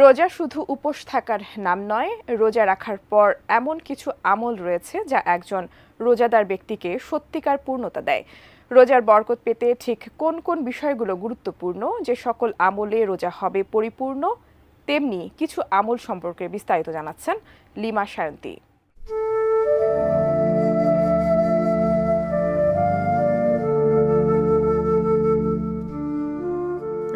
রোজা শুধু উপোস থাকার নাম নয়, রোজা রাখার পর এমন কিছু আমল রয়েছে যা একজন রোজাদার ব্যক্তিকে সত্যিকার পূর্ণতা দেয়। রোজার বরকত পেতে ঠিক কোন কোন বিষয়গুলো গুরুত্বপূর্ণ, যে সকল আমলে রোজা হবে পরিপূর্ণ, তেমনি কিছু আমল সম্পর্কে বিস্তারিত জানাচ্ছেন লিমা সায়ন্তী।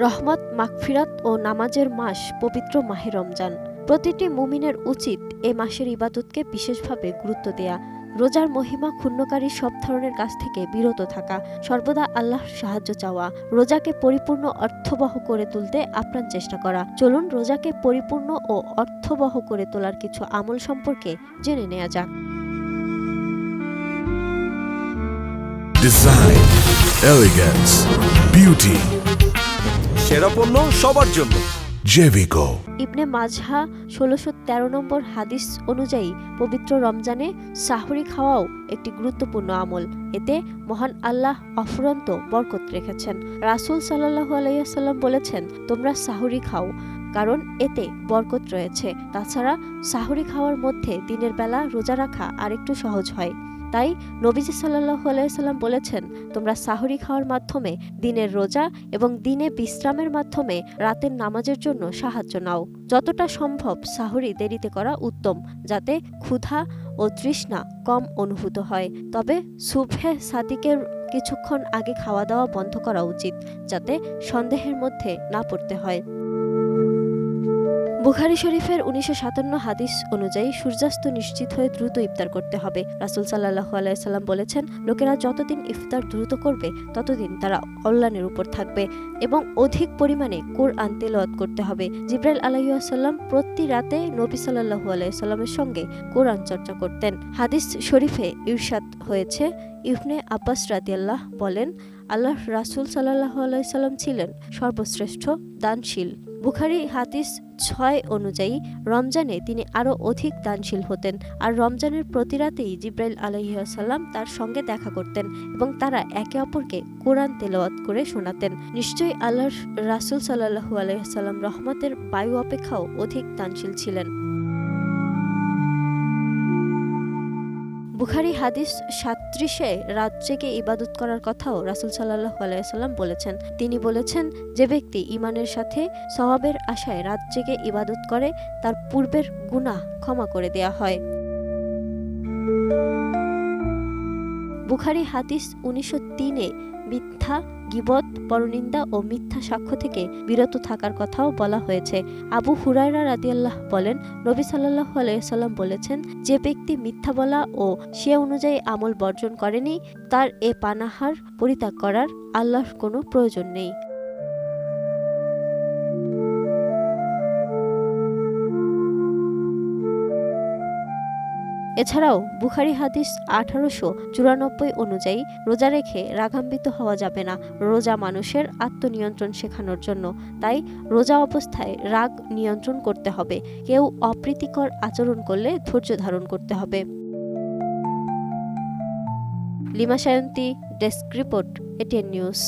রহমত, মাগফিরাত ও নামাজের মাস পবিত্র মাহে রমজান। প্রতিটি মুমিনের উচিত এ মাসের ইবাদতকে বিশেষভাবে গুরুত্ব দেয়া, রোজার মহিমা ক্ষুণ্ণকারী সব ধরনের কাজ থেকে বিরত থাকা, সর্বদা আল্লাহর সাহায্য চাওয়া, রোজাকে পরিপূর্ণ অর্থবহ করে তুলতে আপ্রাণ চেষ্টা করা। চলুন রোজাকে পরিপূর্ণ ও অর্থবহ করে তোলার কিছু আমল সম্পর্কে জেনে নেওয়া যাক। ডিজাইন, এলিগেন্স, বিউটি, সেরা পণ্য সবার জন্য জেভিকো। ইবনে মাজহা 1613 নম্বর হাদিস অনুযায়ী পবিত্র রমজানে সাহরি খাওয়াও একটি গুরুত্বপূর্ণ আমল। এতে মহান আল্লাহ অফুরন্ত বরকত রেখেছেন। রাসূল সাল্লাল্লাহু আলাইহি ওয়াসাল্লাম বলেছেন, তোমরা সাহরি খাও, কারণ এতে বরকত রয়েছে। তাছাড়া সাহরি খাওয়ার মধ্যে দিনের বেলা রোজা রাখা আরেকটু সহজ হয়। তাই নবীজি সাল্লাল্লাহু আলাইহি ওয়াসাল্লাম বলেছেন, তোমরা সাহরি খাওয়ার মাধ্যমে দিনের রোজা এবং দিনে বিশ্রামের মাধ্যমে রাতের নামাজের জন্য সাহায্য নাও। যতটা সম্ভব সাহরি দেরিতে করা উত্তম, যাতে ক্ষুধা ও তৃষ্ণা কম অনুভূত হয়। তবে সুবহে সাদিকের কিছুক্ষণ আগে খাওয়া দাওয়া বন্ধ করা উচিত, যাতে সন্দেহের মধ্যে না পড়তে হয়। বুখারী শরীফের 1957 হাদিস অনুযায়ী সূর্যাস্ত নিশ্চিত হয়ে দ্রুত ইফতার করতে হবে। রাসূল সাল্লাল্লাহু আলাইহি ওয়াসাল্লাম বলেছেন, লোকেরা যতদিন ইফতার দ্রুত করবে ততদিন তারা কল্যাণের উপর থাকবে এবং অধিক পরিমাণে কোরআন তেলাওয়াত করতে হবে। জিবরাইল আলাইহিস সালাম প্রতি রাতে নবী সাল্লাল্লাহু আলাইহি ওয়াসাল্লামের সঙ্গে কোরআন চর্চা করতেন। হাদিস শরীফে ইরশাদ হয়েছে, ইবনে আব্বাস রাদিয়াল্লাহু বলেন, আল্লাহর রাসূল সাল্লাল্লাহু আলাইহি ওয়াসাল্লাম ছিলেন সর্বশ্রেষ্ঠ দানশীল। বুখারী হাদিস 6 অনুযায়ী রমজানে তিনি আরও অধিক দানশীল হতেন, আর রমজানের প্রতি রাতেই জিবরাইল আলাইহিস সালাম তার সঙ্গে দেখা করতেন এবং তারা একে অপরকে কোরআন তেলাওয়াত করে শোনাতেন। নিশ্চয়ই আল্লাহর রাসূল সাল্লাল্লাহু আলাইহি ওয়াসাল্লাম রহমতের বায়ু অপেক্ষাও অধিক দানশীল ছিলেন। বুখারী হাদিস 37-এ রাত জেগে ইবাদত করার কথাও রাসূল সাল্লাল্লাহু আলাইহি ওয়াসাল্লাম বলেছেন। তিনি বলেছেন, যে ব্যক্তি ঈমানের সাথে সওয়াবের আশায় রাত জেগে ইবাদত করে তার পূর্বের গুনাহ ক্ষমা করে দেয়া হয়। বুখারী হাদিস 1903-এ মিথ্যা, গীবত, পরনিন্দা ও মিথ্যা সাক্ষ্য থেকে বিরত থাকার কথাও বলা হয়েছে। আবু হুরায়রা রাদিয়াল্লাহু বলেন, নবী সাল্লাল্লাহু আলাইহি ওয়াসাল্লাম বলেছেন, যে ব্যক্তি মিথ্যা বলা ও সে অনুযায়ী আমল বর্জন করেনি, তার এ পানাহার পরিত্যাগ করার আল্লাহর কোনো প্রয়োজন নেই। এছাড়াও বুখারী হাদিস 1894 অনুযায়ী রোজা রেখে রাগান্বিত হওয়া যাবে না। রোজা মানুষের আত্মনিয়ন্ত্রণ শেখানোর জন্য, তাই রোজা অবস্থায় রাগ নিয়ন্ত্রণ করতে হবে। কেউ অপ্রীতিকর আচরণ করলে ধৈর্য ধারণ করতে হবে। Lima Sayanti, desk report, ATN news.